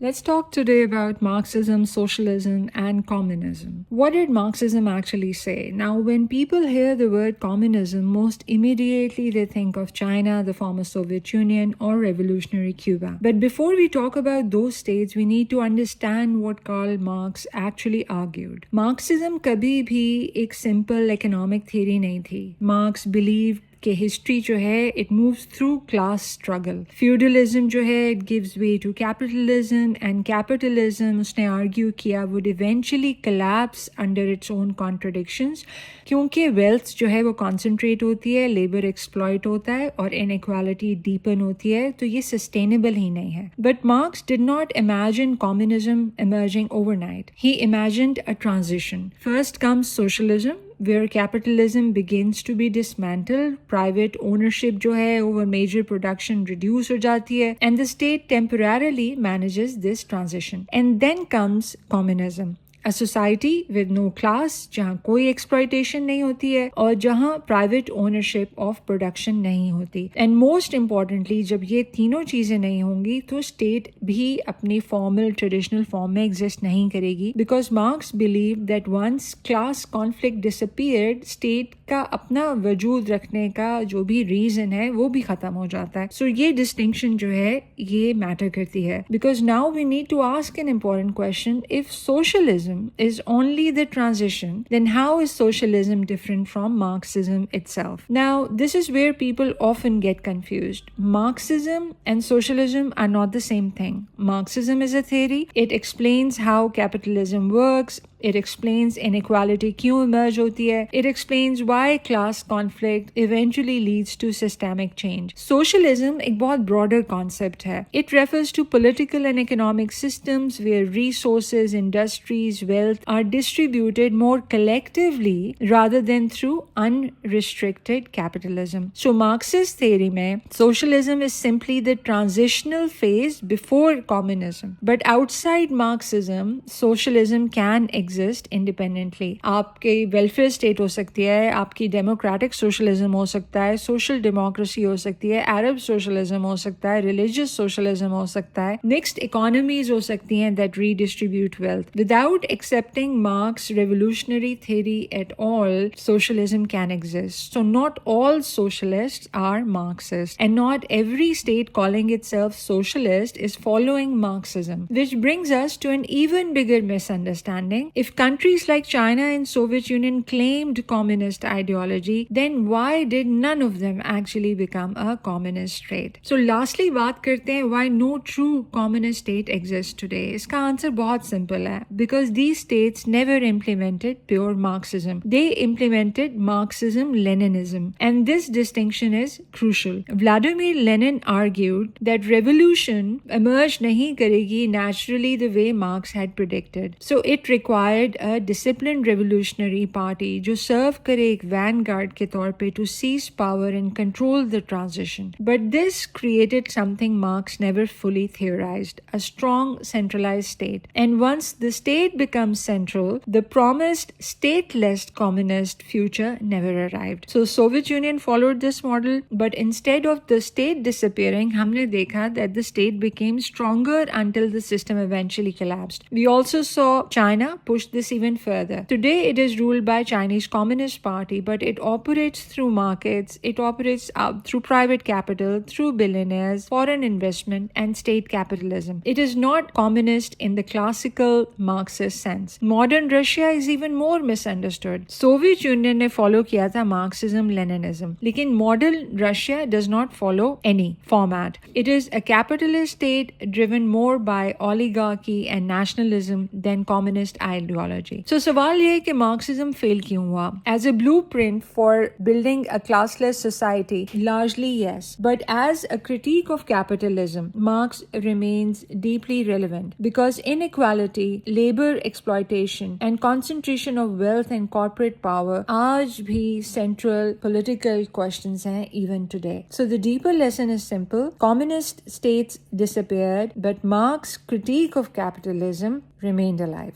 Let's talk today about Marxism, socialism, and communism. What did Marxism actually say? Now, when people hear the word communism, most immediately they think of China, the former Soviet Union, or revolutionary Cuba. But before we talk about those states, we need to understand what Karl Marx actually argued. Marxism कभी भी एक simple economic theory नहीं थी. Marx believed कि history जो है it moves through class struggle. Feudalism जो है it gives way to capitalism and capitalism उसने आर्ग्यू किया would eventually collapse under its own contradictions क्योंकि वेल्थ जो है वो कॉन्सेंट्रेट होती है, लेबर एक्सप्लॉइट होता है और इनइक्वालिटी डीपन होती है, तो ये सस्टेनेबल ही नहीं है. But marks did not imagine communism emerging overnight. He imagined a transition. First comes socialism where capitalism begins to be dismantled, private ownership जो है over major production reduce हो जाती है, and the state temporarily manages this transition. And then comes communism. A society with no class, जहाँ कोई exploitation नहीं होती है और जहाँ private ownership of production नहीं होती. And most importantly, जब ये तीनों चीजें नहीं होंगी तो state भी अपनी formal traditional form में exist नहीं करेगी, because Marx believed that once class conflict disappeared, state का अपना वजूद रखने का जो भी reason है वो भी खत्म हो जाता है. So ये distinction जो है ये matter करती है, because now we need to ask an important question. If socialism is only the transition, then how is socialism different from Marxism itself? Now, this is where people often get confused. Marxism and socialism are not the same thing. Marxism is a theory. It explains how capitalism works. It explains inequality क्यों emerge होती है. It explains why class conflict eventually leads to systemic change. Socialism एक बहुत broader concept है. It refers to political and economic systems where resources, industries, wealth are distributed more collectively rather than through unrestricted capitalism. So Marxist theory में socialism is simply the transitional phase before communism. But outside Marxism, socialism can exist independently. आपके welfare state हो सकती है, आपकी democratic socialism हो सकता है, social democracy हो सकती है, अरब सोशलिज्म हो सकता है, रिलीजियस सोशलिज्म हो सकता है, मिक्स्ड इकोनॉमीज हो सकती हैं that redistribute wealth. Without accepting Marx's revolutionary theory at all, socialism can exist. So not all socialists are Marxists, and not every state calling itself socialist is following Marxism, which brings us to an even bigger misunderstanding. If countries like China and Soviet Union claimed communist ideology, then why did none of them actually become a communist state? So lastly बात करते हैं why no true communist state exists today. इसका answer बहुत simple है. Because these states never implemented pure Marxism. They implemented Marxism-Leninism. And this distinction is crucial. Vladimir Lenin argued that revolution emerged नहीं करेगी naturally the way Marx had predicted. So it required a disciplined revolutionary party जो serve करे एक vanguard के तौर पे to seize power and control the transition. But this created something Marx never fully theorized, a strong centralized state. And once the state becomes central, the promised stateless communist future never arrived. So Soviet Union followed this model, but instead of the state disappearing, हमने देखा that the state became stronger until the system eventually collapsed. We also saw China push this even further. Today it is ruled by Chinese Communist Party, but it operates through markets, it operates through private capital, through billionaires, foreign investment and state capitalism. It is not communist in the classical Marxist sense. Modern Russia is even more misunderstood. Soviet Union ने follow किया था Marxism-Leninism, लेकिन modern Russia does not follow any format. It is a capitalist state driven more by oligarchy and nationalism than communist ideology. So सवाल ये है कि Marxism fail क्यों हुआ? As a blueprint for building a classless society, largely yes. But as a critique of capitalism, Marx remains deeply relevant because inequality, labor exploitation and concentration of wealth and corporate power आज भी central political questions हैं even today. So the deeper lesson is simple. Communist states disappeared, but Marx's critique of capitalism remained alive.